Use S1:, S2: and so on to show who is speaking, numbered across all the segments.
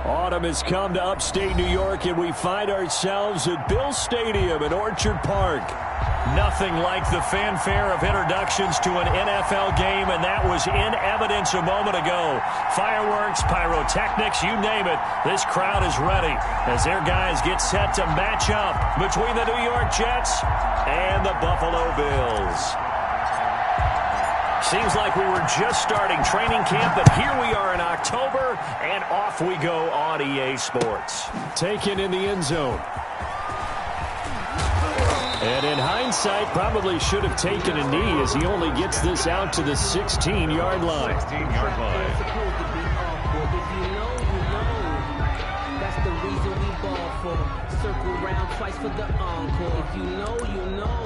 S1: Autumn has come to upstate New York, and we find ourselves at Bill Stadium in Orchard Park. Nothing like the fanfare of introductions to an NFL game, and that was in evidence a moment ago. Fireworks, pyrotechnics, you name it. This crowd is ready as their guys get set to match up between the New York Jets and the Buffalo Bills. Seems like we were just starting training camp, but here we are in October, and off we go on EA Sports. Taken in the end zone. And in hindsight, probably should have taken a knee as he only gets this out to the 16-yard line.
S2: 16-yard line. That's the reason we ball for. Circle round twice for the encore. If you know, you know.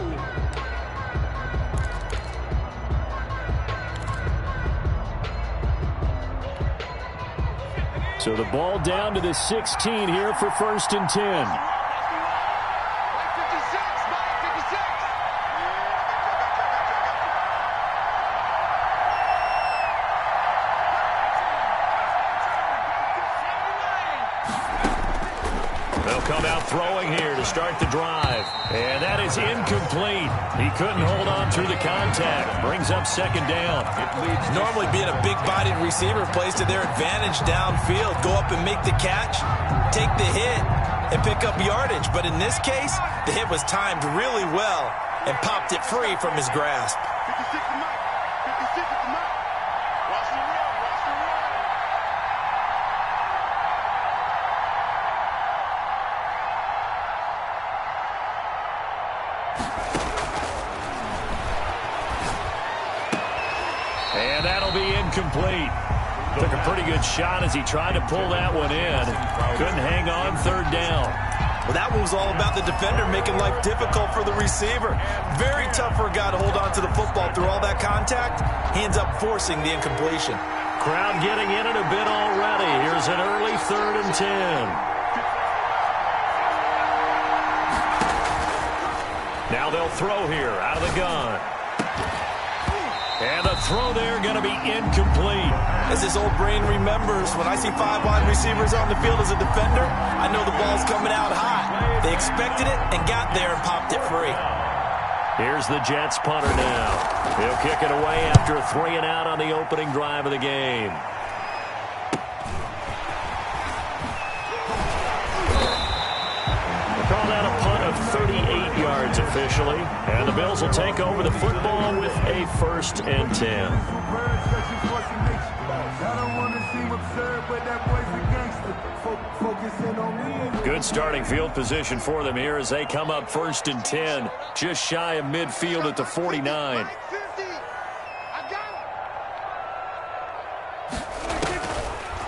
S1: So the ball down to the 16 here for 1st and 10. Come out throwing here to start the drive. And that is incomplete. He couldn't hold on through the contact. Brings up 2nd down.
S3: Normally being a big-bodied receiver plays to their advantage downfield. Go up and make the catch, take the hit, and pick up yardage. But in this case, the hit was timed really well and popped it free from his grasp.
S4: 56 to Mike. 56 to Mike. Watch the run. Watch the run.
S1: And that'll be incomplete. Took a pretty good shot as he tried to pull that one in. Couldn't hang on 3rd down.
S3: Well, that one was all about the defender making life difficult for the receiver. Very tough for a guy to hold on to the football through all that contact. He ends up forcing the incompletion.
S1: Crowd getting in it a bit already. Here's an early 3rd and 10. Now they'll throw here out of the gun. And the throw there going to be incomplete.
S3: As his old brain remembers, when I see 5 wide receivers on the field as a defender, I know the ball's coming out hot. They expected it and got there and popped it free.
S1: Here's the Jets punter now. He'll kick it away after a 3-and-out on the opening drive of the game. Call that a punt of 38 yards officially. And the Bills will take over the football with a 1st and 10. Good starting field position for them here as they come up 1st and 10. Just shy of midfield at the 49.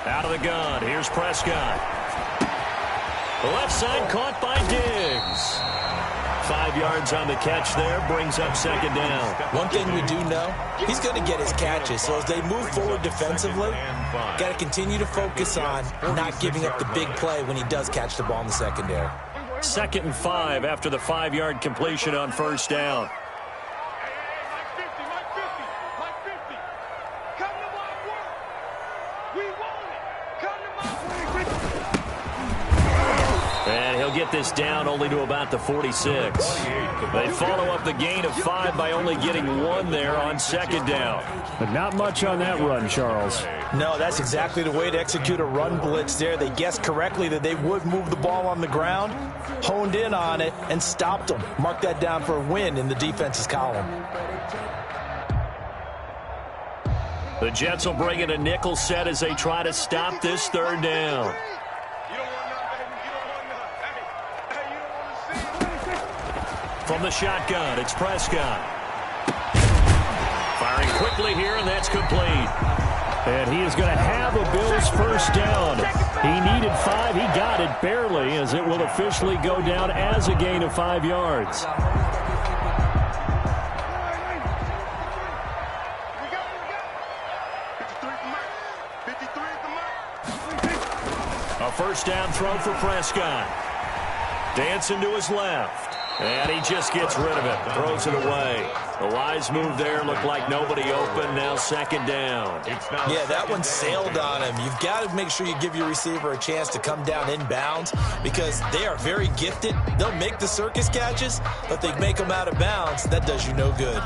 S1: Out of the gun. Here's Prescott. The left side caught by Diggs. 5 yards on the catch there, brings up 2nd down.
S3: One thing we do know, he's going to get his catches. So as they move forward defensively, got to continue to focus on not giving up the big play when he does catch the ball in the secondary.
S1: 2nd and 5 after the 5-yard completion on 1st down. And he'll get this down only to about the 46. They follow up the gain of 5 by only getting 1 there on 2nd down. But not much on that run, Charles.
S3: No, that's exactly the way to execute a run blitz there. They guessed correctly that they would move the ball on the ground, honed in on it, and stopped them. Mark that down for a win in the defense's column.
S1: The Jets will bring in a nickel set as they try to stop this 3rd down. From the shotgun, it's Prescott. Firing quickly here, and that's complete. And he is going to have a Bills 1st down. He needed 5. He got it barely, as it will officially go down as a gain of 5 yards. A 1st down throw for Prescott. Dancing to his left. And he just gets rid of it. Throws it away. A wise move there. Looked like nobody open. Now second down.
S3: Yeah, that one sailed on him. You've got to make sure you give your receiver a chance to come down inbounds because they are very gifted. They'll make the circus catches, but they make them out of bounds. That does you no good.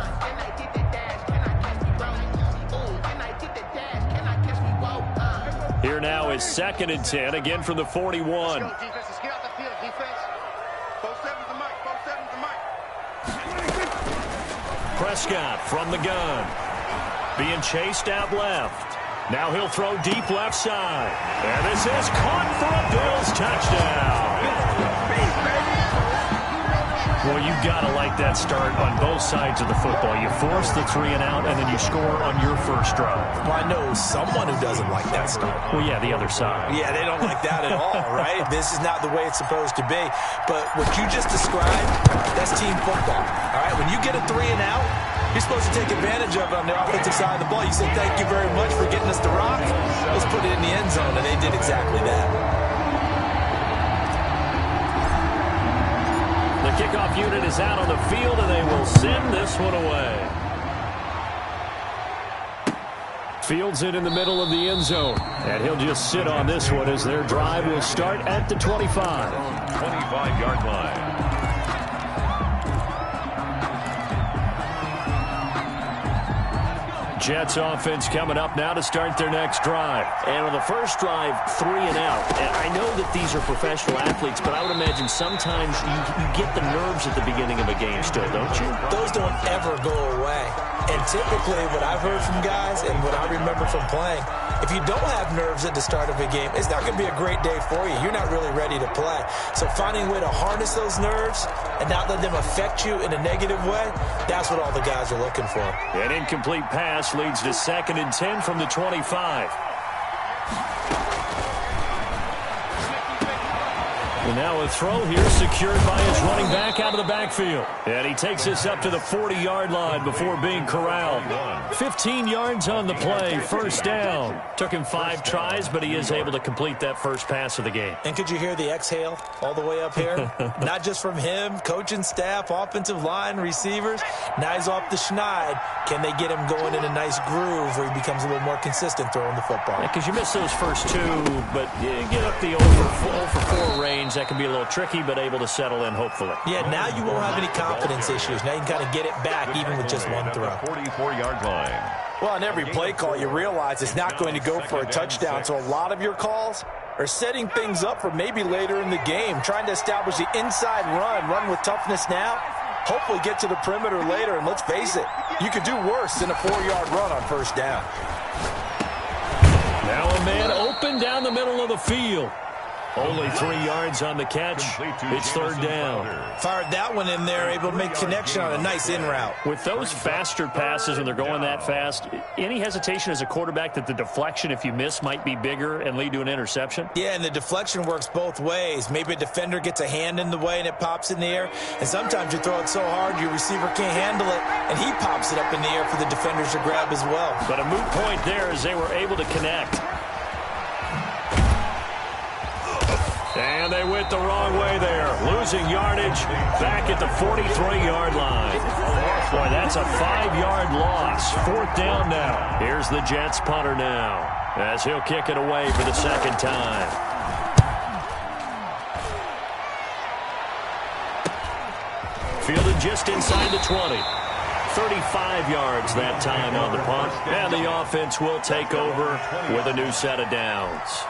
S1: Here now is 2nd and 10, again from the 41. Prescott from the gun. Being chased out left. Now he'll throw deep left side. And this is caught for a Bills touchdown. Well, you've got to like that start on both sides of the football. You force the 3 and out, and then you score on your first drive.
S3: Well, I know someone who doesn't like that start.
S1: Well, yeah, the other side.
S3: Yeah, they don't like that at all, right? This is not the way it's supposed to be. But what you just described, that's team football, all right? When you get a 3 and out, you're supposed to take advantage of it on the offensive side of the ball. You say, thank you very much for getting us the rock. Let's put it in the end zone, and they did exactly that.
S1: The kickoff unit is out on the field, and they will send this one away. Fields it in the middle of the end zone, and he'll just sit on this one as their drive will start at the 25.
S5: 25-yard line.
S1: Jets offense coming up now to start their next drive.
S6: And on the first drive, 3 and out. And I know that these are professional athletes, but I would imagine sometimes you get the nerves at the beginning of a game still, don't you?
S3: Those don't ever go away. And typically what I've heard from guys and what I remember from playing, if you don't have nerves at the start of a game, it's not going to be a great day for you. You're not really ready to play. So finding a way to harness those nerves and not let them affect you in a negative way, that's what all the guys are looking for.
S1: An incomplete pass leads to 2nd and 10 from the 25. And now a throw here secured by his running back out of the backfield. And he takes this up to the 40-yard line before being corralled. 15 yards on the play, first down. Took him 5 tries, but he is able to complete that first pass of the game.
S3: And could you hear the exhale all the way up here? Not just from him, coaching staff, offensive line, receivers. Now he's off the schneid. Can they get him going in a nice groove where he becomes a little more consistent throwing the football?
S1: Because you miss those first 2, but you get up the over 4 range. That can be a little tricky, but able to settle in, hopefully.
S3: Yeah, now you won't have any confidence issues. Now you can kind of get it back, even with just one throw.
S5: 44-yard line.
S3: Well, on every play call, you realize it's not going to go for a touchdown, so a lot of your calls are setting things up for maybe later in the game, trying to establish the inside run with toughness now, hopefully get to the perimeter later, and let's face it, you could do worse than a 4-yard run on first down.
S1: Now a man open down the middle of the field. Only 3 yards on the catch. It's 3rd down.
S3: Fired that one in there, able to make connection on a nice in route.
S1: With those faster passes, when they're going that fast, any hesitation as a quarterback that the deflection, if you miss, might be bigger and lead to an interception?
S3: Yeah, and the deflection works both ways. Maybe a defender gets a hand in the way and it pops in the air. And sometimes you throw it so hard your receiver can't handle it, and he pops it up in the air for the defenders to grab as well.
S1: But a moot point there as they were able to connect. And they went the wrong way there. Losing yardage back at the 43-yard line. Boy, that's a 5-yard loss. 4th down now. Here's the Jets punter now as he'll kick it away for the 2nd time. Fielded just inside the 20. 35 yards that time on the punt. And the offense will take over with a new set of downs.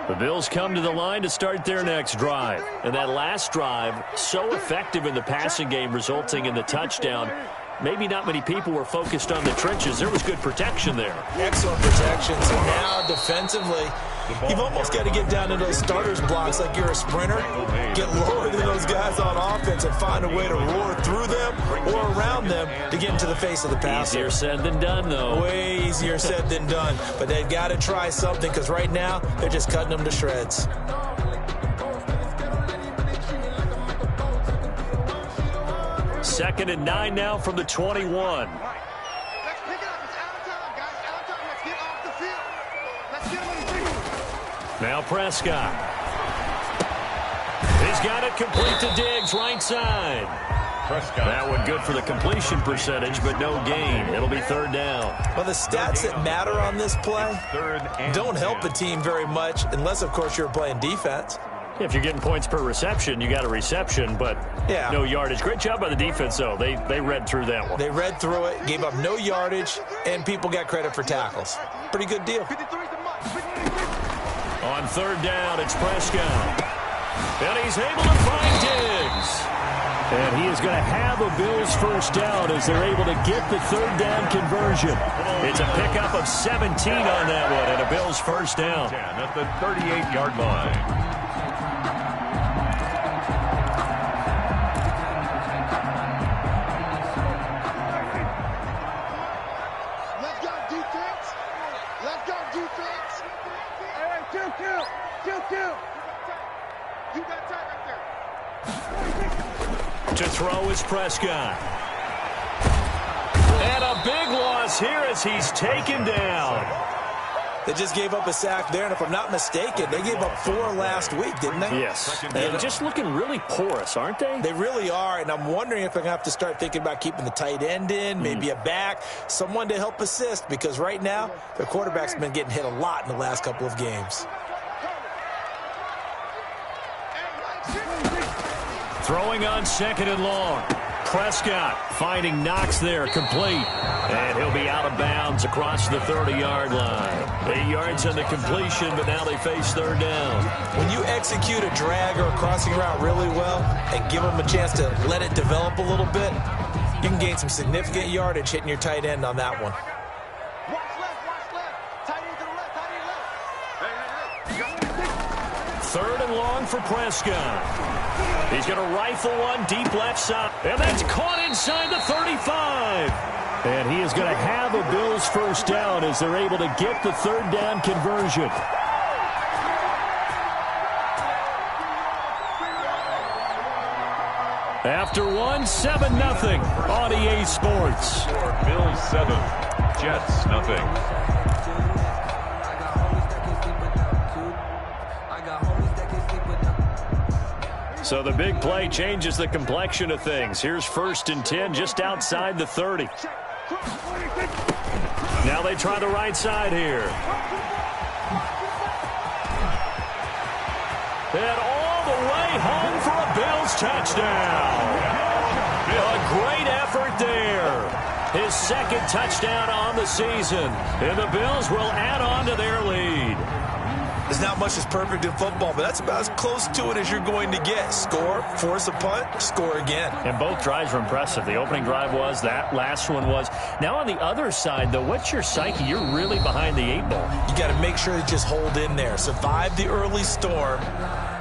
S1: The Bills come to the line to start their next drive. And that last drive, so effective in the passing game, resulting in the touchdown. Maybe not many people were focused on the trenches. There was good protection there.
S3: Excellent protection. So now defensively, you've almost got to get down to those starters blocks like you're a sprinter. Get lower than those guys on offense and find a way to roar through them or around them to get into the face of the passer.
S1: Easier said than done, though.
S3: Way easier said than done. But they've got to try something because right now they're just cutting them to shreds.
S1: 2nd and 9 now from the 21.
S4: Let's pick it up. It's out of time, guys. Out of time.
S1: Now Prescott. He's got it complete to Diggs, right side.
S5: Prescott.
S1: That one good for the completion percentage, but no gain. It'll be third down.
S3: Well, the stats that matter on this play don't help a team very much unless, of course, you're playing defense.
S1: If you're getting points per reception, you got a reception, but no yardage. Great job by the defense, though. They read through that one.
S3: They read through it, gave up no yardage, and people got credit for tackles. Pretty good deal.
S1: On third down, it's Prescott. And he's able to find Diggs. And he is going to have a Bills first down as they're able to get the third down conversion. It's a pickup of 17 on that one and a Bills first down.
S5: At the 38-yard line.
S1: To throw is Prescott. And a big loss here as he's taken down.
S3: They just gave up a sack there, and if I'm not mistaken, they gave up 4 last week, didn't they?
S1: Yes. And just looking really porous, aren't they?
S3: They really are, and I'm wondering if they're going to have to start thinking about keeping the tight end in, maybe a back, someone to help assist, because right now, their quarterback's been getting hit a lot in the last couple of games.
S1: Throwing on second and long. Prescott finding Knox there, complete. And he'll be out of bounds across the 30-yard line. 8 yards on the completion, but now they face third down.
S3: When you execute a drag or a crossing route really well and give them a chance to let it develop a little bit, you can gain some significant yardage hitting your tight end on that one.
S1: Third and long for Prescott. He's going to rifle one deep left side. And that's caught inside the 35. And he is going to have a Bills first down as they're able to get the third down conversion. After one, 7-0 on EA Sports.
S5: Bills 7, Jets nothing.
S1: So the big play changes the complexion of things. Here's 1st and 10 just outside the 30. Now they try the right side here. And all the way home for a Bills touchdown. A great effort there. His 2nd touchdown on the season. And the Bills will add on to their lead.
S3: There's not much that's perfect in football, but that's about as close to it as you're going to get. Score, force a punt, score again.
S1: And both drives were impressive. The opening drive was, that last one was. Now on the other side, though, what's your psyche? You're really behind the 8 ball.
S3: You got to make sure you just hold in there. Survive the early storm,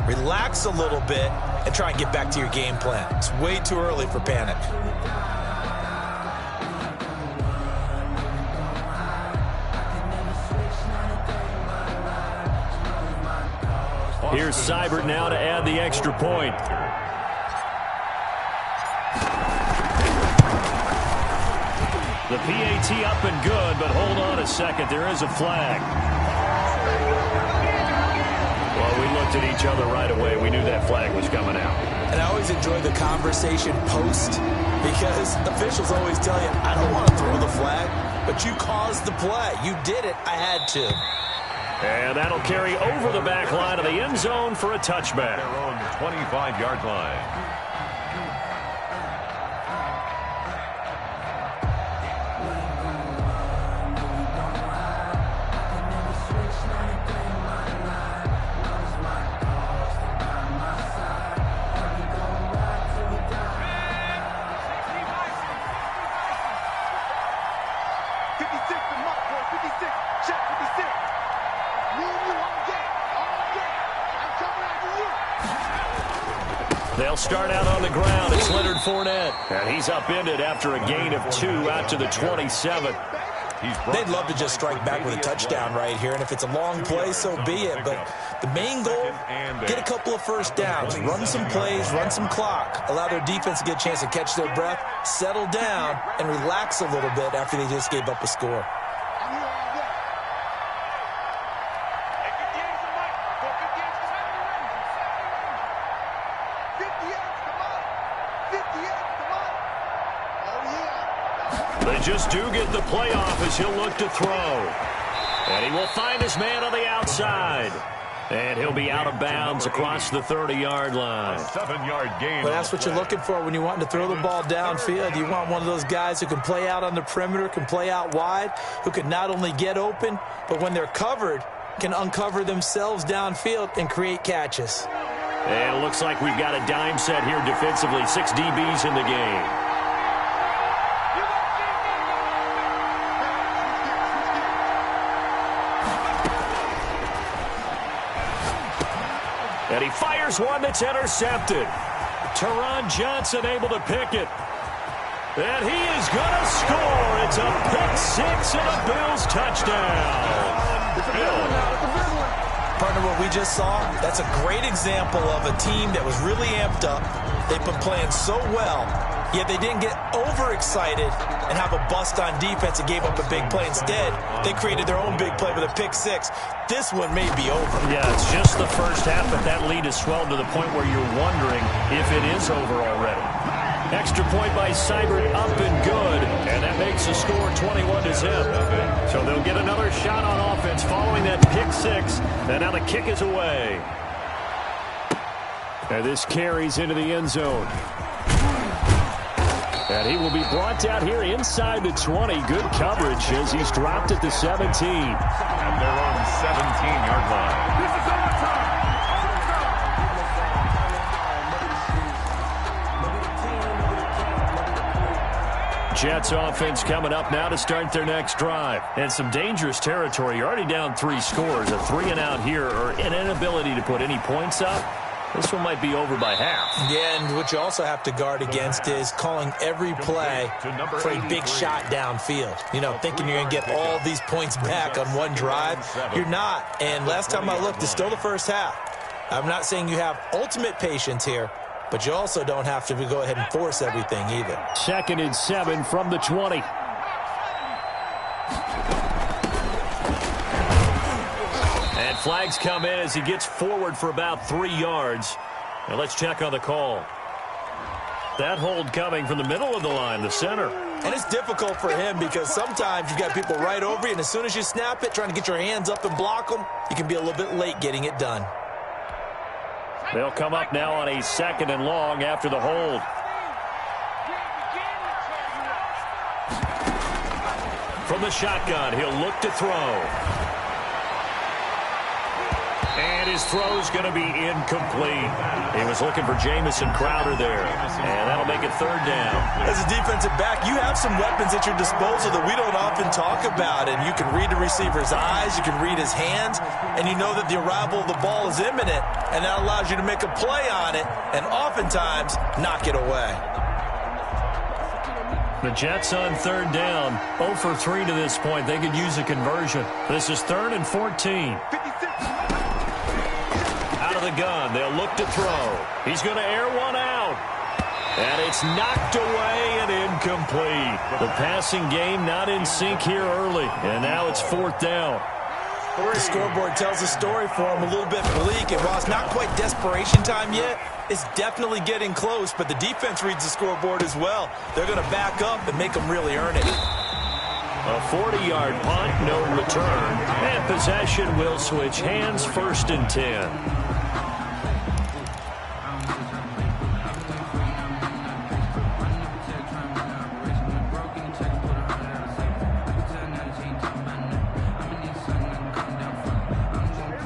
S3: relax a little bit, and try and get back to your game plan. It's way too early for panic.
S1: Here's Seibert now to add the extra point. The PAT up and good, but hold on a second. There is a flag. Well, we looked at each other right away. We knew that flag was coming out.
S3: And I always enjoy the conversation post because officials always tell you, I don't want to throw the flag, but you caused the play. You did it. I had to.
S1: And that'll carry over the back line of the end zone for a touchback.
S5: Their own 25-yard line.
S1: They'll start out on the ground. It's Leonard Fournette. And he's upended after a gain of 2 out to the 27.
S3: They'd love to just strike back with a touchdown right here. And if it's a long play, so be it. But the main goal, get a couple of first downs, run some plays, run some clock, allow their defense to get a chance to catch their breath, settle down, and relax a little bit after they just gave up a score.
S1: They just do get the playoff as he'll look to throw. And he will find his man on the outside. And he'll be out of bounds across the 30-yard line.
S5: A 7-yard gain.
S3: But that's what you're looking for when you want to throw the ball downfield. You want one of those guys who can play out on the perimeter, can play out wide, who can not only get open, but when they're covered, can uncover themselves downfield and create catches.
S1: And it looks like we've got a dime set here defensively. 6 DBs in the game. And he fires one that's intercepted. Teron Johnson able to pick it. And he is going to score. It's a pick six and a Bills touchdown.
S3: Partner, what we just saw, that's a great example of a team that was really amped up. They've been playing so well, yet they didn't get overexcited and have a bust on defense and gave up a big play. Instead, they created their own big play with a pick six. This one may be over.
S1: Yeah, it's just the first half, but that lead has swelled to the point where you're wondering if it is over already. Extra point by Seibert, up and good, and that makes the score 21-0. So they'll get another shot on offense following that pick six, and now the kick is away. And this carries into the end zone. And he will be brought down here inside the 20. Good coverage as he's dropped at the 17.
S5: At their own 17-yard line.
S4: This is overtime.
S1: Jets offense coming up now to start their next drive. And some dangerous territory. You're already down 3 scores. A 3-and-out here, or an inability to put any points up. This one might be over by half.
S3: Yeah, and what you also have to guard against is calling every play for a big shot downfield. You know, thinking you're going to get all these points back on one drive. You're not. And last time I looked, it's still the first half. I'm not saying you have ultimate patience here, but you also don't have to go ahead and force everything either.
S1: 2nd and 7 from the 20. And flags come in as he gets forward for about 3 yards. Now let's check on the call. That hold coming from the middle of the line, the center.
S3: And it's difficult for him because sometimes you've got people right over you, and as soon as you snap it, trying to get your hands up and block them, you can be a little bit late getting it done.
S1: They'll come up now on a 2nd and long after the hold. From the shotgun, he'll look to throw. And his throw's going to be incomplete. He was looking for Jamison Crowder there. And that'll make it 3rd down.
S3: As a defensive back, you have some weapons at your disposal that we don't often talk about. And you can read the receiver's eyes, you can read his hands, and you know that the arrival of the ball is imminent. And that allows you to make a play on it and oftentimes knock it away.
S1: The Jets on 3rd down. 0 for 3 to this point. They could use a conversion. This is 3rd and 14. Out of the gun. They'll look to throw. He's going to air one out. And it's knocked away and incomplete. The passing game not in sync here early. And now it's 4th down.
S3: The scoreboard tells a story for him, a little bit bleak. And while it's not quite desperation time yet, it's definitely getting close. But the defense reads the scoreboard as well. They're going to back up and make them really earn it.
S1: A 40-yard punt, no return. And possession will switch hands, 1st and 10.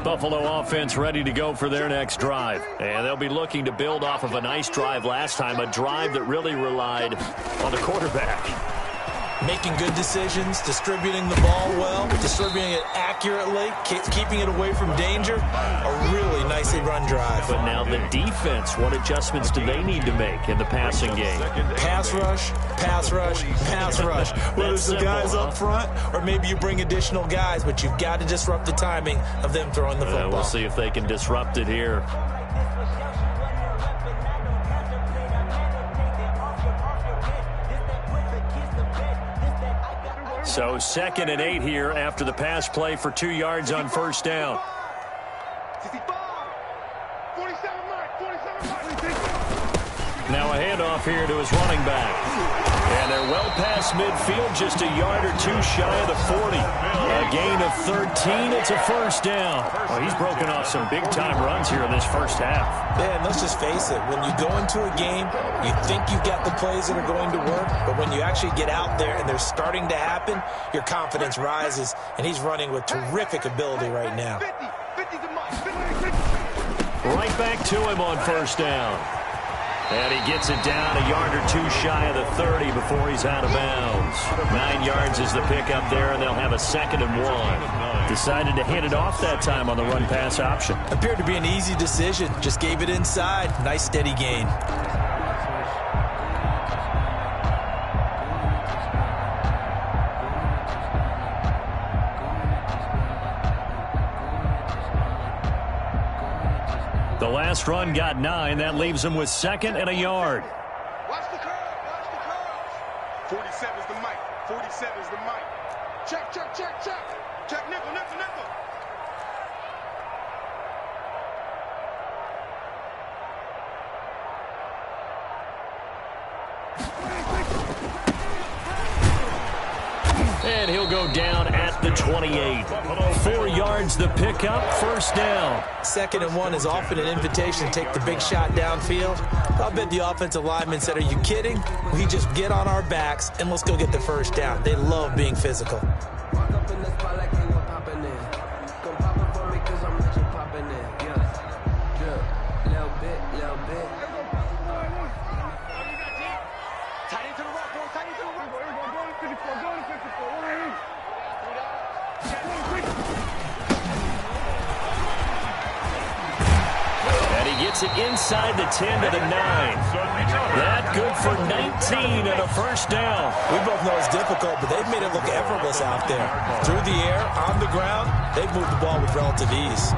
S1: Buffalo offense ready to go for their next drive. And they'll be looking to build off of a nice drive last time, a drive that really relied on the quarterback.
S3: Making good decisions, distributing the ball well, distributing it accurately, keeping it away from danger. A really nicely run drive.
S1: But now the defense, what adjustments do they need to make in the passing game?
S3: Pass rush, pass rush, pass rush. Whether it's the guys up front or maybe you bring additional guys, but you've got to disrupt the timing of them throwing the football.
S1: We'll see if they can disrupt it here. So 2nd and 8 here after the pass play for 2 yards on 1st down.
S4: 47 Mike.
S1: Now a handoff here to his running back. And they're well past midfield, just a yard or two shy of the 40. A gain of 13. It's a first down. Well, he's broken off some big-time runs here in this first half.
S3: Yeah, and let's just face it. When you go into a game, you think you've got the plays that are going to work, but when you actually get out there and they're starting to happen, your confidence rises, and he's running with terrific ability right now.
S1: Right back to him on first down. And he gets it down a yard or two shy of the 30 before he's out of bounds. 9 yards is the pickup there, and they'll have a 2nd and 1. Decided to hand it off that time on the run-pass option.
S3: Appeared to be an easy decision. Just gave it inside. Nice steady gain.
S1: The last run got 9. That leaves him with 2nd and a yard.
S4: Watch the curve. Watch the curve. 47's the mic. 47's the mic. Check, check, check, check. Check, nickel, nickel, nickel.
S1: And he'll go down at the 28. 4 yards the pickup, first down.
S3: 2nd and 1 is often an invitation to take the big shot downfield. I'll bet the offensive lineman said, are you kidding? We just get on our backs and let's go get the first down. They love being physical.
S2: Walk up in the spot like ain't no popping in. Come pop it for me cause I'm not your popping in. Yeah. Little bit, little bit.
S4: Tight into the rock, boy. Tight into the rock. Go to 54. Go to 54.
S1: And he gets it inside the 10 to the 9. That good for 19 and a first down.
S3: We both know it's difficult, but they've made it look effortless out there. Through the air, on the ground, they've moved the ball with relative ease.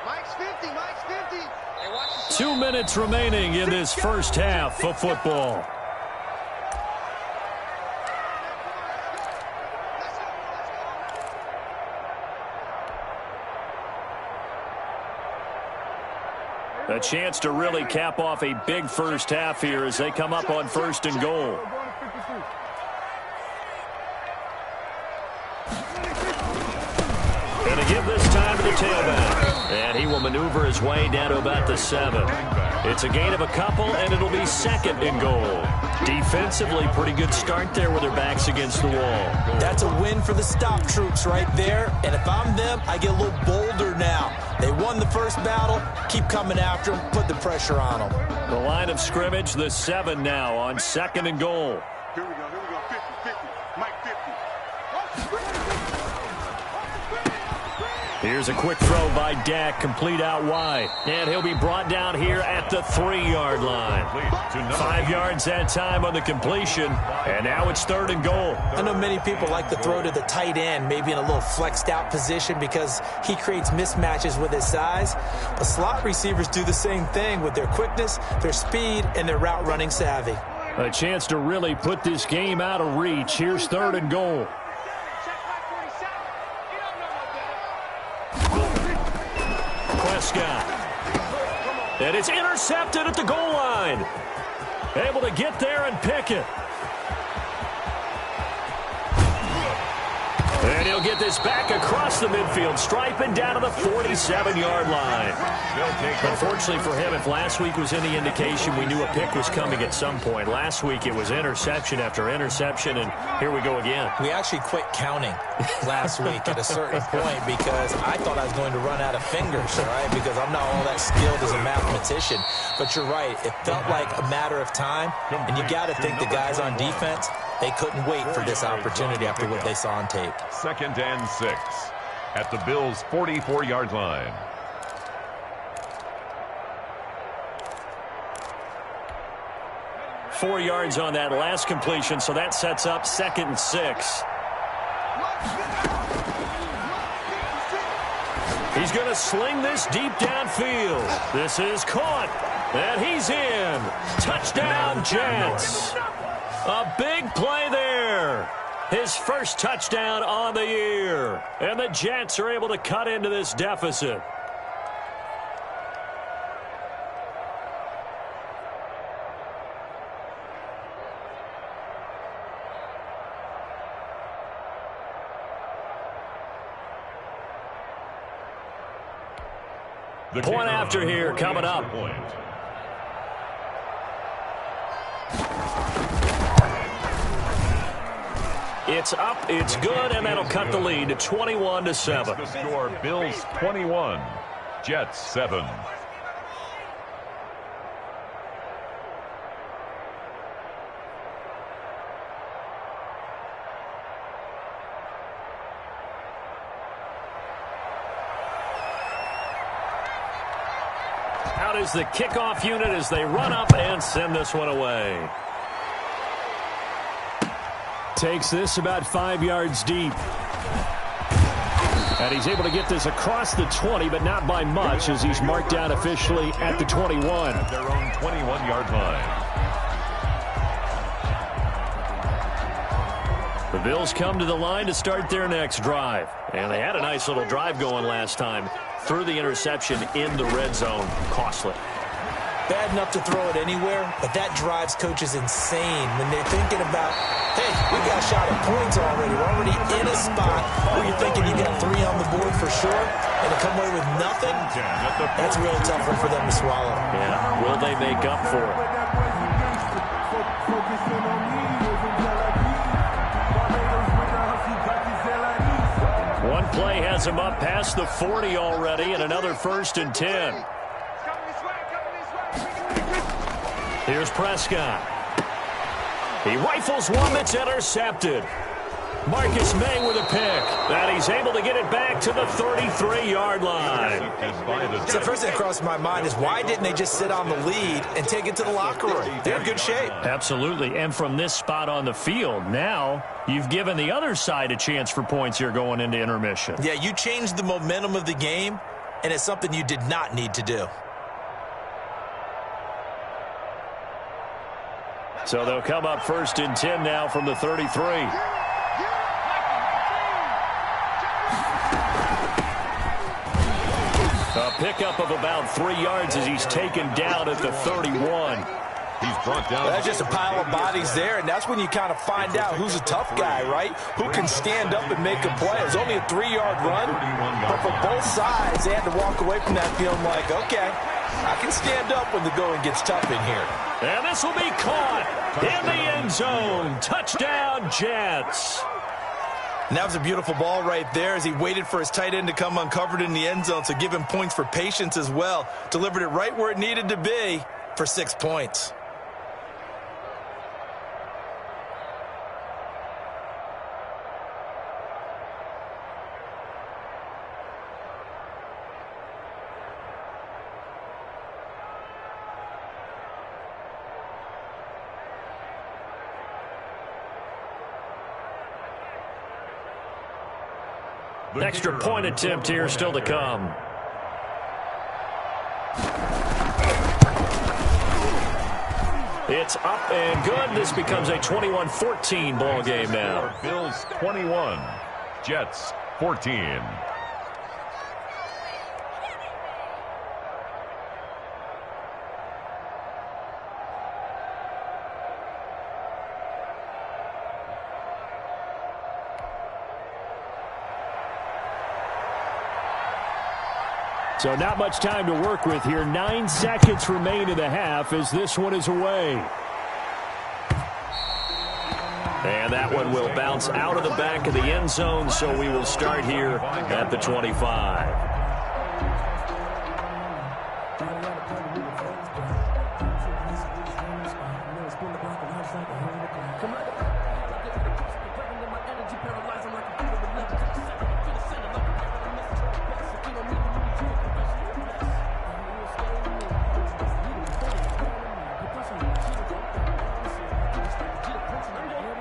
S4: Mike's 50. Mike's 50. Hey, watch the
S1: 2 minutes remaining in this first half of football. A chance to really cap off a big first half here as they come up on 1st and goal. And to give this time to the tailback. And he will maneuver his way down to about the 7. It's a gain of a couple, and it'll be 2nd and goal. Defensively, pretty good start there with their backs against the wall.
S3: That's a win for the stop troops right there. And if I'm them, I get a little bolder now. They won the first battle. Keep coming after them. Put the pressure on them.
S1: The line of scrimmage, the 7 now on 2nd and goal.
S4: Here we go. 50, 50. Mike 50.
S1: Here's a quick throw by Dak, complete out wide. And he'll be brought down here at the 3-yard line. 5 yards that time on the completion. And now it's 3rd and goal.
S3: I know many people like to throw to the tight end, maybe in a little flexed out position because he creates mismatches with his size. But slot receivers do the same thing with their quickness, their speed, and their route running savvy.
S1: A chance to really put this game out of reach. Here's 3rd and goal. Prescott. And it's intercepted at the goal line. Able to get there and pick it. And he'll get this back across the midfield stripe and down to the 47-yard line. Unfortunately for him, if last week was any indication, we knew a pick was coming at some point. Last week it was interception after interception, and here we go again.
S3: We actually quit counting last week at a certain point because I thought I was going to run out of fingers, right? Because I'm not all that skilled as a mathematician. But you're right. It felt like a matter of time, and you got to think the guys on defense, they couldn't wait for this opportunity after what they saw on tape.
S5: 2nd and 6 at the Bills' 44-yard line.
S1: Four yards on that last completion, so that sets up 2nd and 6. He's going to sling this deep downfield. This is caught, and he's in. Touchdown, Jets. A big play there. His first touchdown on the year. And the Jets are able to cut into this deficit.
S5: The
S1: Point after here coming up. It's up, it's good, and that'll cut the lead to 21-7.
S5: The score, Bills 21, Jets 7.
S1: Out is the kickoff unit as they run up and send this one away. Takes this about 5 yards deep. And he's able to get this across the 20, but not by much, as he's marked down officially at the 21.
S5: At their own 21-yard line.
S1: The Bills come to the line to start their next drive. And they had a nice little drive going last time. Threw the interception in the red zone. Costly.
S3: Bad enough to throw it anywhere, but that drives coaches insane when they're thinking about, hey, we got a shot at points already. We're already in a spot where you're thinking you got 3 on the board for sure, and to come away with nothing, that's a really tough one for them to swallow.
S1: Yeah, will they make up for it? One play has him up past the 40 already, and another 1st and 10. Here's Prescott. He rifles one that's intercepted. Marcus May with a pick. And he's able to get it back to the 33-yard line.
S3: So the first thing that crossed my mind is, why didn't they just sit on the lead and take it to the locker room? They're in good shape.
S1: Absolutely. And from this spot on the field, now you've given the other side a chance for points here going into intermission.
S3: Yeah, you changed the momentum of the game, and it's something you did not need to do.
S1: So they'll come up 1st and 10 now from the 33. A pickup of about 3 yards as he's taken down at the 31.
S5: He's brought down.
S3: That's just a pile of bodies there, and that's when you kind of find out who's a tough guy, right? Who can stand up and make a play. It was only a 3-yard run, but for both sides, they had to walk away from that feeling like, okay, I can stand up when the going gets tough in here.
S1: And this will be caught in the end zone. Touchdown, Jets.
S3: And that was a beautiful ball right there as he waited for his tight end to come uncovered in the end zone, so give him points for patience as well. Delivered it right where it needed to be for 6 points.
S1: Extra point attempt here still to come. It's up and good. This becomes a 21-14 ball game now.
S5: Bills 21, Jets 14.
S1: So not much time to work with here. 9 seconds remain in the half as this one is away. And that one will bounce out of the back of the end zone, so we will start here at the 25.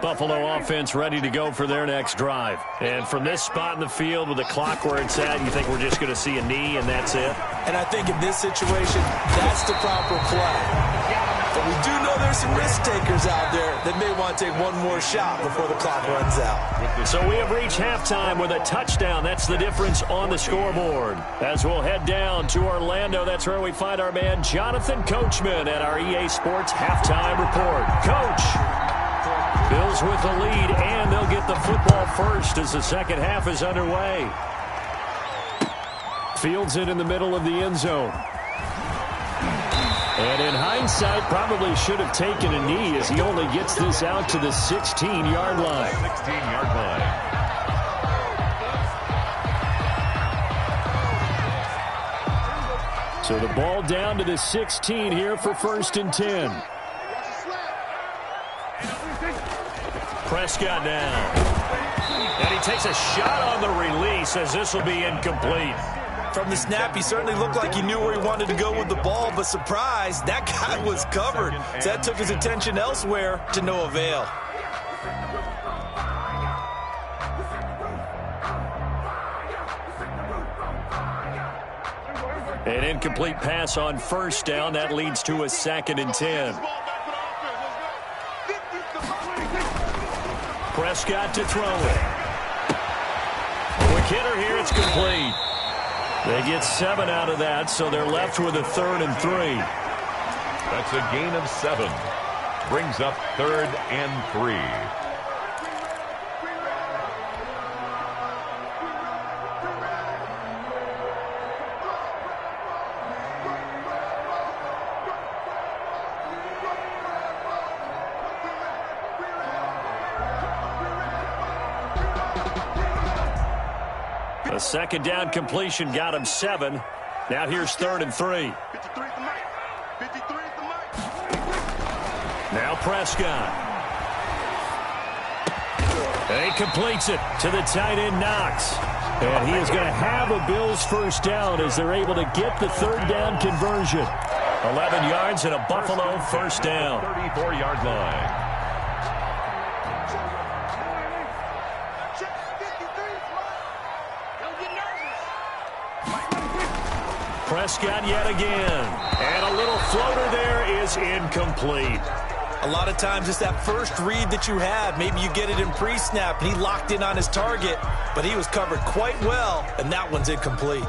S1: Buffalo offense ready to go for their next drive. And from this spot in the field with the clock where it's at, you think we're just going to see a knee and that's it?
S3: And I think in this situation, that's the proper play. But we do know there's some risk takers out there that may want to take one more shot before the clock runs out.
S1: So we have reached halftime with a touchdown. That's the difference on the scoreboard. As we'll head down to Orlando, that's where we find our man Jonathan Coachman at our EA Sports Halftime Report. Coach, Bills with the lead, and they'll get the football first as the second half is underway. Fields it in the middle of the end zone. And in hindsight, probably should have taken a knee as he only gets this out to the 16-yard line.
S5: 16-yard line.
S1: So the ball down to the 16 here for 1st and 10. Prescott down. And he takes a shot on the release as this will be incomplete.
S3: From the snap, he certainly looked like he knew where he wanted to go with the ball, but surprise, that guy was covered. So that took his attention elsewhere to no avail.
S1: An incomplete pass on 1st down. That leads to a 2nd and 10. Prescott to throw it. Quick hitter here. It's complete. They get 7 out of that, so they're left with a 3rd and 3.
S5: That's a gain of 7. Brings up 3rd and 3.
S1: A 2nd down completion got him 7. Now here's 3rd and 3.
S4: 53 is the mic. 53 is the mic.
S1: Now Prescott. And he completes it to the tight end, Knox. And he is going to have a Bills 1st down as they're able to get the 3rd down conversion. 11 yards and a Buffalo 1st down.
S5: 34-yard line.
S1: Prescott yet again. And a little floater there is incomplete.
S3: A lot of times it's that first read that you have. Maybe you get it in pre-snap, and he locked in on his target, but he was covered quite well, and that one's incomplete.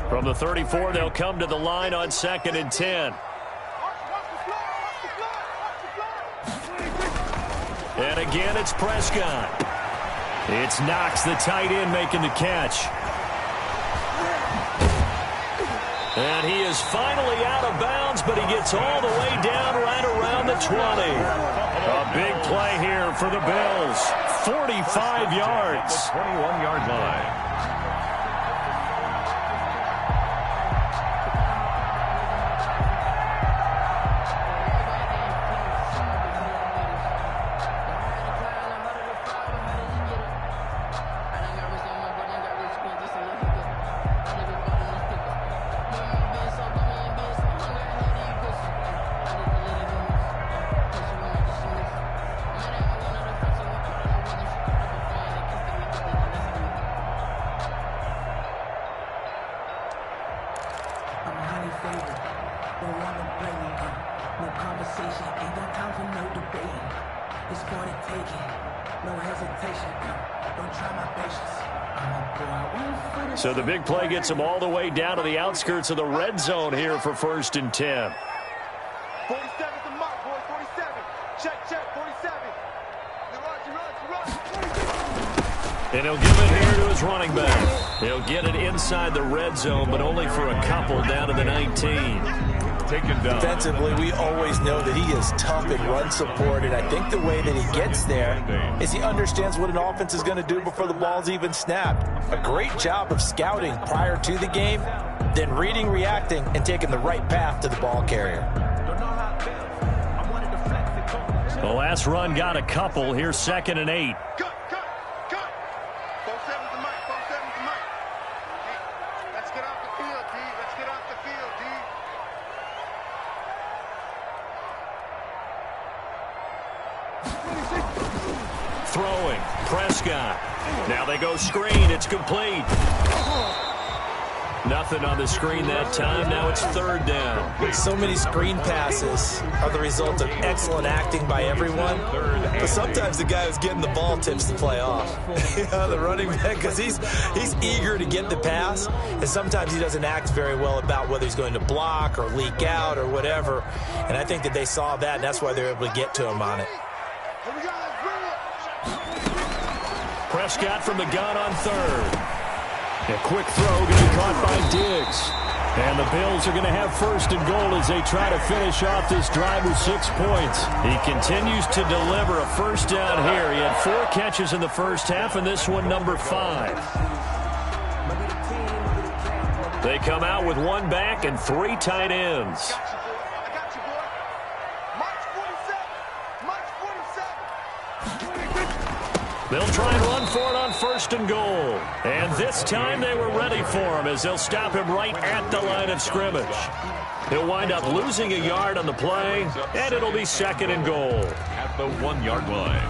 S1: From the 34, they'll come to the line on 2nd and 10. And again, it's Prescott. It's Knox, the tight end, making the catch. And he is finally out of bounds, but he gets all the way down right around the 20. A big play here for the Bills. 45 yards.
S5: 21-yard line.
S1: So the big play gets him all the way down to the outskirts of the red zone here for 1st and 10.
S4: 47 is the mark, boys. 47. Check, 47.
S1: And he'll give it here to his running back. He'll get it inside the red zone, but only for a couple down to the 19.
S5: taken down.
S3: Defensively, we always know that he is tough in run support, and I think the way that he gets there is he understands what an offense is going to do before the ball's even snapped. A great job of scouting prior to the game, then reading, reacting, and taking the right path to the ball carrier.
S1: The last run got a couple. Here's 2nd and 8.
S4: Cut. 4-7's the mic. 4-7's the mic. Hey, let's get off the field, D. Let's get off the field, D.
S1: Throwing. Prescott. Now they go screen. It's complete. Nothing on the screen that time. Now it's 3rd down.
S3: So many screen passes are the result of excellent acting by everyone. But sometimes the guy who's getting the ball tips the play off. The running back, because he's eager to get the pass, and sometimes he doesn't act very well about whether he's going to block or leak out or whatever. And I think that they saw that, and that's why they were able to get to him on it.
S1: Prescott from the gun on 3rd. A quick throw going to be caught by Diggs. And the Bills are going to have 1st and goal as they try to finish off this drive with 6 points. He continues to deliver a 1st down here. He had 4 catches in the first half, and this one number 5. They come out with 1 back and 3 tight ends. They'll try and run for it on 1st and goal. And this time they were ready for him as they'll stop him right at the line of scrimmage. He'll wind up losing a yard on the play, and it'll be 2nd and goal.
S5: At the 1-yard line.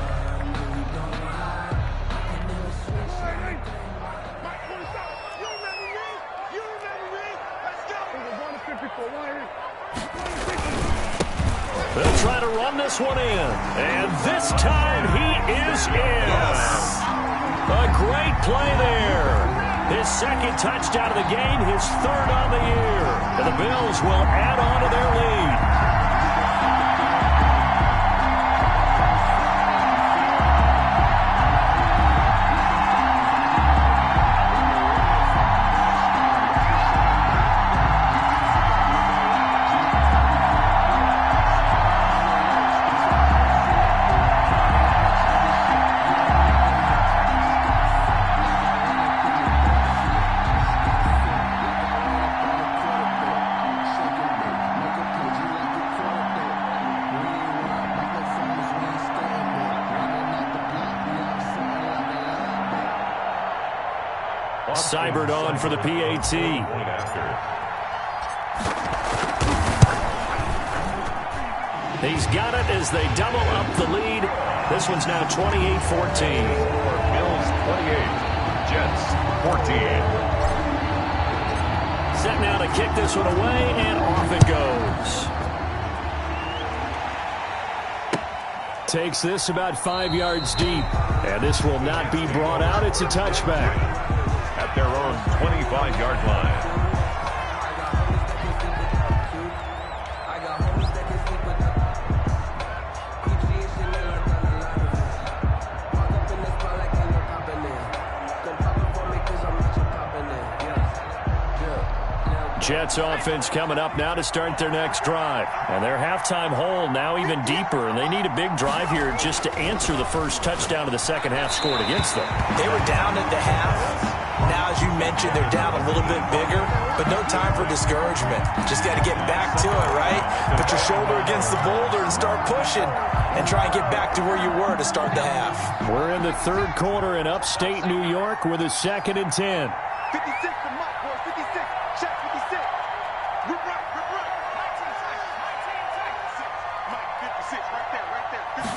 S1: They'll try to run this one in. And this time he is in.
S3: Yes.
S1: A great play there. His 2nd touchdown of the game, his 3rd on the year. And the Bills will add on to their lead. Cybert on for the PAT. He's got it as they double up the lead. This one's now 28-14.
S5: Bills 28, Jets 14.
S1: Set now to kick this one away, and off it goes. Takes this about 5 yards deep, and this will not be brought out. It's a touchback.
S5: At their own 25-yard line.
S1: Jets offense coming up now to start their next drive. And their halftime hole now even deeper, and they need a big drive here just to answer the first touchdown of the second half scored against them.
S3: They were down at the half. Now, as you mentioned, they're down a little bit bigger, but no time for discouragement. Just got to get back to it, right? Put your shoulder against the boulder and start pushing and try and get back to where you were to start the half.
S1: We're in the 3rd quarter in upstate New York with a 2nd and 10.
S4: 56 to Mike, boys. 56. Check 56. Rip right. 19 Mike, 56. Right there. 56.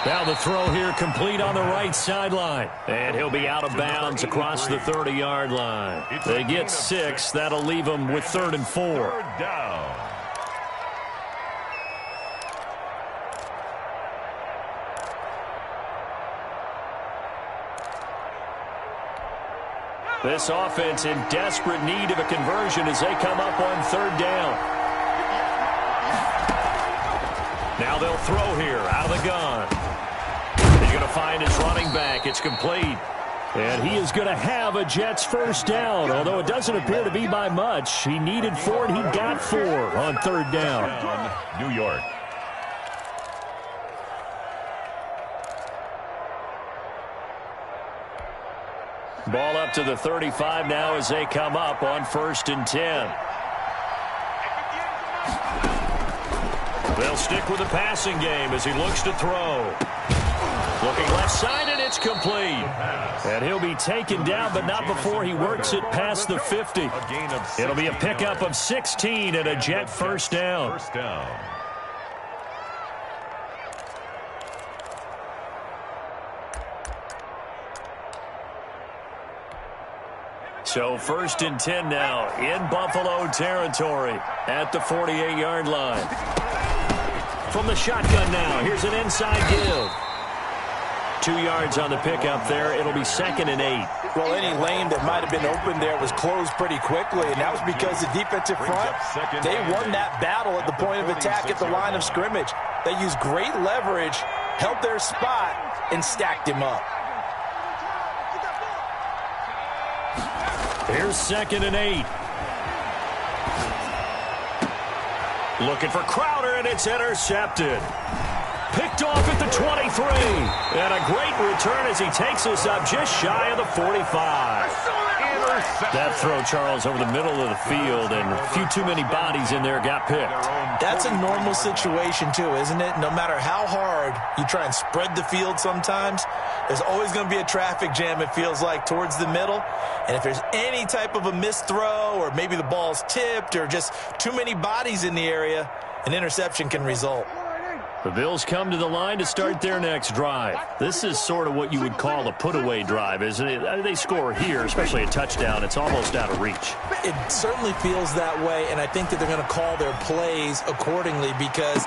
S1: Now the throw here complete on the right sideline. And he'll be out of bounds across the 30-yard line. They get 6. That'll leave them with 3rd and 4.
S5: 3rd down.
S1: This offense in desperate need of a conversion as they come up on 3rd down. Now they'll throw here out of the gun. He's going to find his running back. It's complete. And he is going to have a Jets first down, although it doesn't appear to be by much. He needed 4, and he got 4 on third down.
S5: New York.
S1: Ball up to the 35 now as they come up on 1st and 10. They'll stick with the passing game as he looks to throw. Looking left side, and it's complete. And he'll be taken down, but not before he works it past the 50. It'll be a pickup of 16 and a Jet first down.
S5: First down.
S1: So 1st and 10 now in Buffalo territory at the 48-yard line. From the shotgun now, here's an inside give. 2 yards on the pickup there. It'll be 2nd and 8.
S3: Well, any lane that might have been open there was closed pretty quickly, and that was because the defensive front, they won that battle at the point of attack at the line of scrimmage. They used great leverage, held their spot, and stacked him up.
S1: Here's 2nd and 8. Looking for Crowder, and it's intercepted. Picked off at the 23. And a great return as he takes us up just shy of the 45. That throw, Charles, over the middle of the field, and a few too many bodies in there got picked.
S3: That's a normal situation, too, isn't it? No matter how hard you try and spread the field sometimes, there's always going to be a traffic jam, it feels like, towards the middle. And if there's any type of a missed throw, or maybe the ball's tipped, or just too many bodies in the area, an interception can result.
S1: The Bills come to the line to start their next drive. This is sort of what you would call a put-away drive, isn't it? They score here, especially a touchdown. It's almost out of reach.
S3: It certainly feels that way, and I think that they're going to call their plays accordingly, because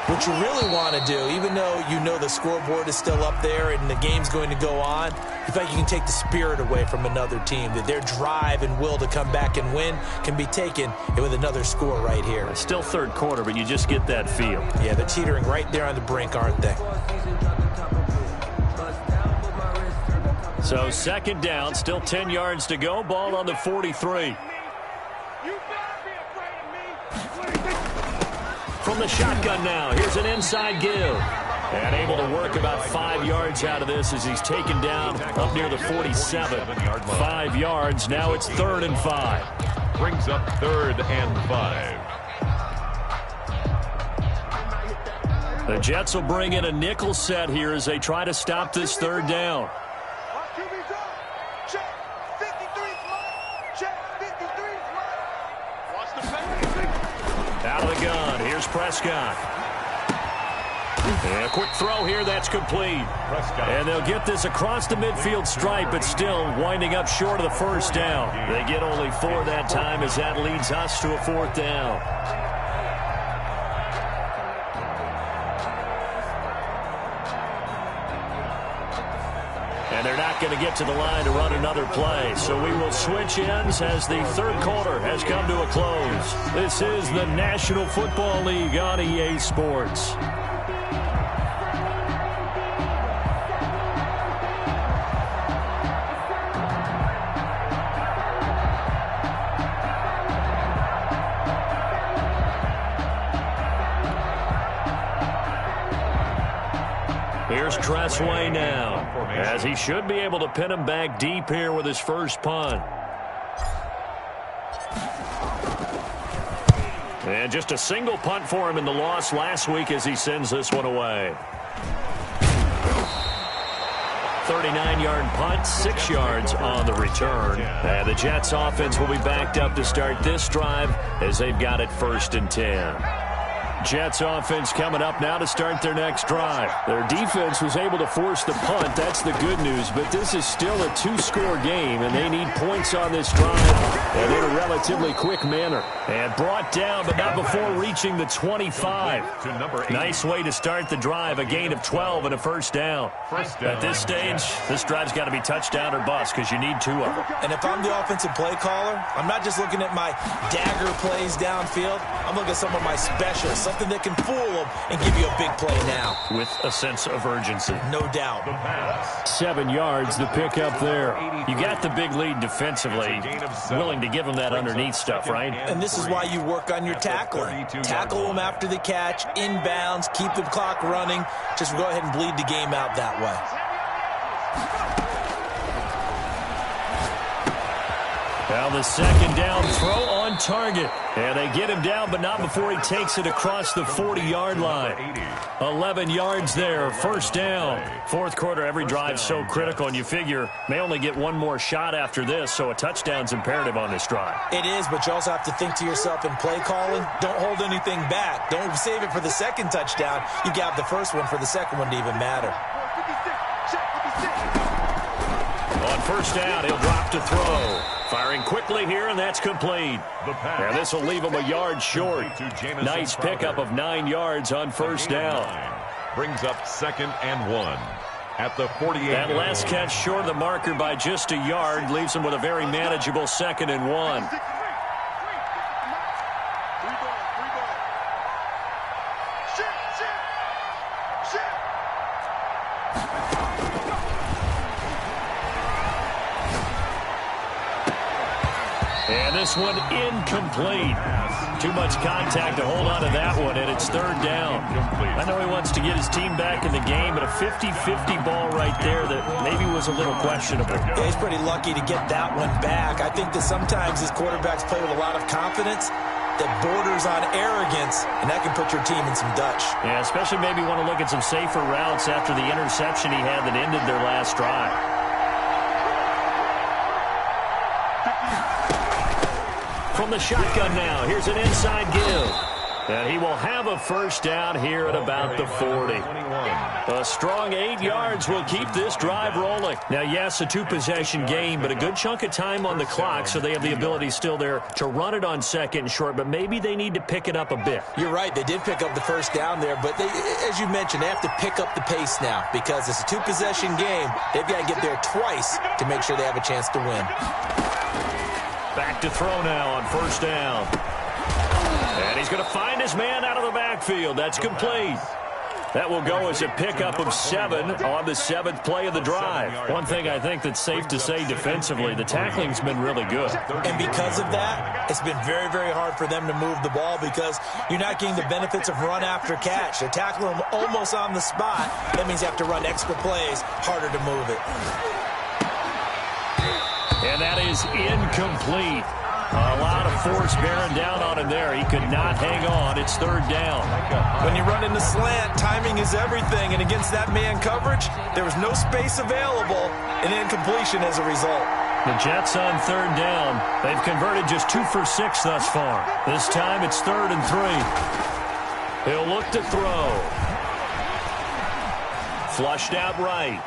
S3: what you really want to do, even though you know the scoreboard is still up there and the game's going to go on, you think you can take the spirit away from another team, that their drive and will to come back and win can be taken with another score right here.
S1: It's still third quarter, but you just get that feel.
S3: Yeah, they're teetering right there on the brink, aren't they?
S1: So 2nd down, still 10 yards to go. Ball on the 43. From the shotgun now, here's an inside give. And able to work about 5 yards out of this as he's taken down up near the 47. 5 yards, now it's 3rd and 5.
S5: Brings up 3rd and 5.
S1: The Jets will bring in a nickel set here as they try to stop this 3rd down. Out of the gun, here's Prescott. And a quick throw here, that's complete. And they'll get this across the midfield stripe, but still winding up short of the 1st down. They get only 4 that time as that leads us to a 4th down. And they're not going to get to the line to run another play. So we will switch ends as the 3rd quarter has come to a close. This is the National Football League on EA Sports. Here's Tressway now, as he should be able to pin him back deep here with his first punt. And just a single punt for him in the loss last week as he sends this one away. 39-yard punt, 6 yards on the return. And the Jets offense will be backed up to start this drive as they've got it 1st and 10. Jets offense coming up now to start their next drive. Their defense was able to force the punt. That's the good news, but this is still a 2-score game, and they need points on this drive and in a relatively quick manner. And brought down, but not before reaching the 25. Nice way to start the drive, a gain of 12 and a 1st down. At this stage, this drive's got to be touchdown or bust because you need 2 of them.
S3: And if I'm the offensive play caller, I'm not just looking at my dagger plays downfield. I'm looking at some of my specials, something that can fool them and give you a big play now.
S1: With a sense of urgency.
S3: No doubt.
S1: 7 yards to pick up there. You got the big lead defensively. Willing to give them that underneath stuff, right?
S3: And this is why you work on your tackling. Tackle them after the catch, inbounds, keep the clock running. Just go ahead and bleed the game out that way.
S1: Now the second down throw on target. And they get him down, but not before he takes it across the 40-yard line. 11 yards there, first down. Fourth quarter, every drive so critical, and you figure may only get one more shot after this, so a touchdown's imperative on this drive.
S3: It is, but you also have to think to yourself in play calling, don't hold anything back. Don't save it for the second touchdown. You got the first one for the second one to even matter.
S1: On first down, he'll drop to throw. Firing quickly here, and that's complete. And this will leave him a yard short. Nice pickup of 9 yards on first down.
S5: Brings up 2nd and 1 at the 48.
S1: That last catch short of the marker by just a yard leaves him with a very manageable 2nd and 1. And this one incomplete. Too much contact to hold on to that one, and it's third down. I know he wants to get his team back in the game, but a 50-50 ball right there that maybe was a little questionable.
S3: Yeah, he's pretty lucky to get that one back. I think that sometimes his quarterbacks play with a lot of confidence that borders on arrogance, and that can put your team in some Dutch.
S1: Yeah, especially maybe want to look at some safer routes after the interception he had that ended their last drive. From the shotgun now, here's an inside give. And he will have a first down here at about the 40. A strong 8 yards will keep this drive rolling. Now, yes, a 2-possession game, but a good chunk of time on the clock, so they have the ability still there to run it on second and short, but maybe they need to pick it up a bit.
S3: You're right. They did pick up the first down there, but they, as you mentioned, they have to pick up the pace now because it's a 2-possession game. They've got to get there twice to make sure they have a chance to win.
S1: Back to throw now on first down. And he's going to find his man out of the backfield. That's complete. That will go as a pickup of 7 on the 7th play of the drive. One thing I think that's safe to say defensively, the tackling's been really good.
S3: And because of that, it's been very, very hard for them to move the ball because you're not getting the benefits of run after catch. They're tackling them almost on the spot. That means you have to run extra plays, harder to move it.
S1: And that is incomplete. A lot of force bearing down on him there. He could not hang on. It's third down.
S3: When you run in the slant, timing is everything. And against that man coverage, there was no space available, and incompletion as a result.
S1: The Jets on third down. They've converted just 2 for 6 thus far. This time it's 3rd and 3. He'll look to throw. Flushed out right.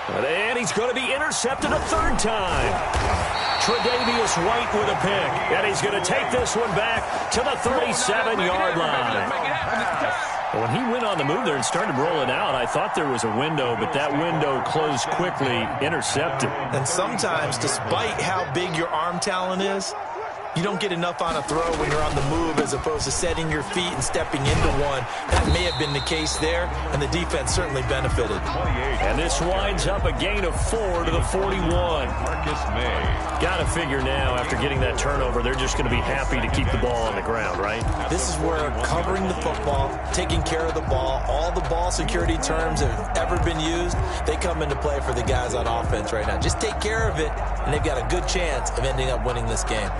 S1: And he's going to be intercepted a 3rd time. Tre'Davious White with a pick. And he's going to take this one back to the 37-yard line. When he went on the move there and started rolling out, I thought there was a window, but that window closed quickly, intercepted.
S3: And sometimes, despite how big your arm talent is, you don't get enough on a throw when you're on the move as opposed to setting your feet and stepping into one. That may have been the case there, and the defense certainly benefited.
S1: And this winds up a gain of 4 to the 41. Got to figure now, after getting that turnover, they're just going to be happy to keep the ball on the ground, right?
S3: This is where covering the football, taking care of the ball, all the ball security terms that have ever been used, they come into play for the guys on offense right now. Just take care of it, and they've got a good chance of ending up winning this game.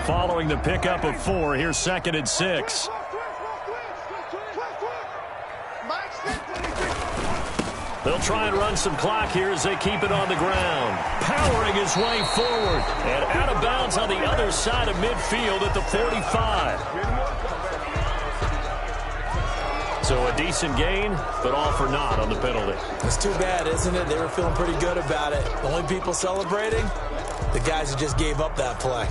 S1: Following the pickup of 4, here's 2nd and 6. They'll try and run some clock here as they keep it on the ground. Powering his way forward and out of bounds on the other side of midfield at the 45. So a decent gain, but all for naught on the penalty.
S3: It's too bad, isn't it? They were feeling pretty good about it. The only people celebrating, the guys who just gave up that play.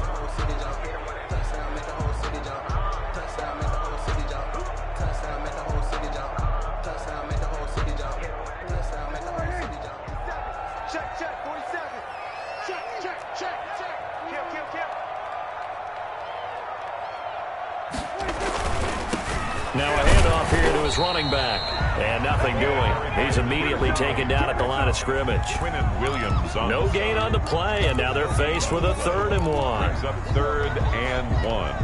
S4: Check.
S1: Now a handoff here to his running back. And nothing doing. He's immediately taken down at the line of scrimmage. No gain on the play, and now they're faced with a 3rd and 1.
S5: Brings up 3rd and 1.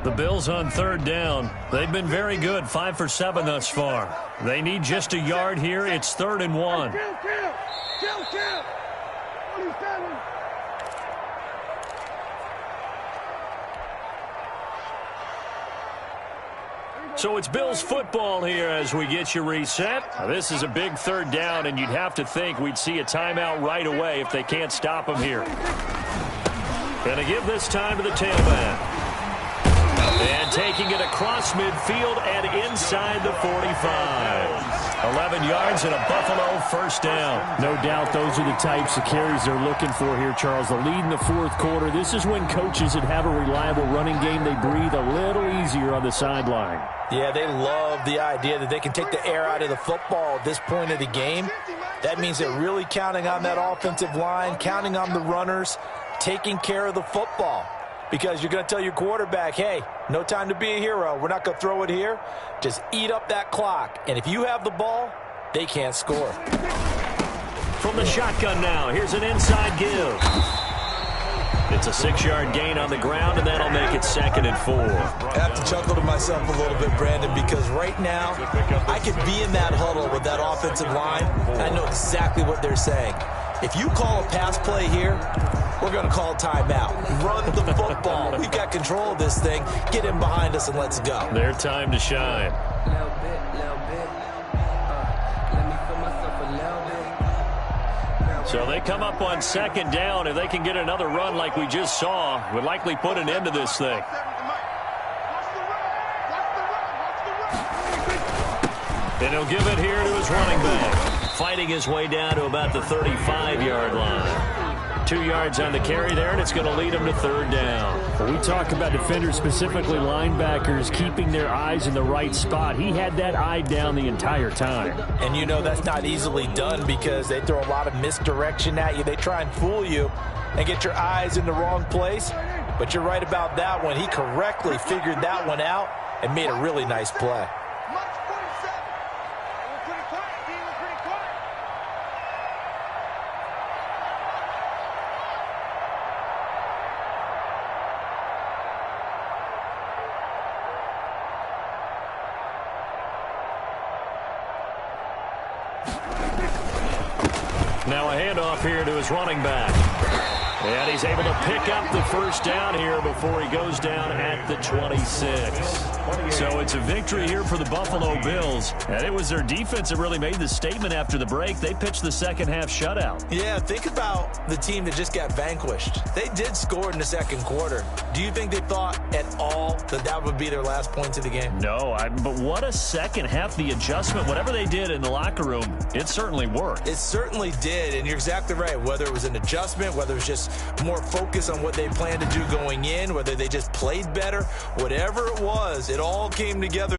S1: The Bills on 3rd down. They've been very good, 5 for 7 thus far. They need just a yard here. It's 3rd and 1. So it's Bills football here as we get you reset. This is a big 3rd down, and you'd have to think we'd see a timeout right away if they can't stop them here. Going to give this time to the tailback. And taking it across midfield and inside the 45. 11 yards and a Buffalo 1st down.
S6: No doubt those are the types of carries they're looking for here, Charles. The lead in the 4th quarter. This is when coaches that have a reliable running game, they breathe a little easier on the sideline.
S3: Yeah, they love the idea that they can take the air out of the football at this point of the game. That means they're really counting on that offensive line, counting on the runners, taking care of the football. Because you're going to tell your quarterback, hey, no time to be a hero. We're not going to throw it here. Just eat up that clock. And if you have the ball, they can't score.
S1: From the shotgun now, here's an inside give. It's a 6-yard gain on the ground, and that'll make it 2nd and 4.
S3: I have to chuckle to myself a little bit, Brandon, because right now I could be in that huddle with that offensive line. I know exactly what they're saying. If you call a pass play here, we're going to call a timeout. Run the football. We've got control of this thing. Get in behind us and let's go.
S1: Their time to shine.
S2: Little bit. Let me feel myself a little bit.
S1: So they come up on 2nd down. If they can get another run like we just saw, would likely put an end to this thing. And he'll give it here to his running back. Fighting his way down to about the 35-yard line. 2 yards on the carry there, and it's going to lead him to 3rd down.
S6: When we talk about defenders, specifically linebackers, keeping their eyes in the right spot, he had that eye down the entire time.
S3: And you know that's not easily done because they throw a lot of misdirection at you. They try and fool you and get your eyes in the wrong place. But you're right about that one. He correctly figured that one out and made a really nice play.
S1: Now a handoff here to his running back. And he's able to pick up the 1st down here before he goes down at the 26. So it's a victory here for the Buffalo Bills. And it was their defense that really made the statement after the break. They pitched the 2nd half shutout.
S3: Yeah, think about the team that just got vanquished. They did score in the 2nd quarter. Do you think they thought at all that that would be their last points of the game?
S1: No, but what a 2nd half. The adjustment, whatever they did in the locker room, it certainly worked.
S3: It certainly did, and you're exactly right. Whether it was an adjustment, whether it was just more focus on what they planned to do going in, whether they just played better, whatever it was, it all came together.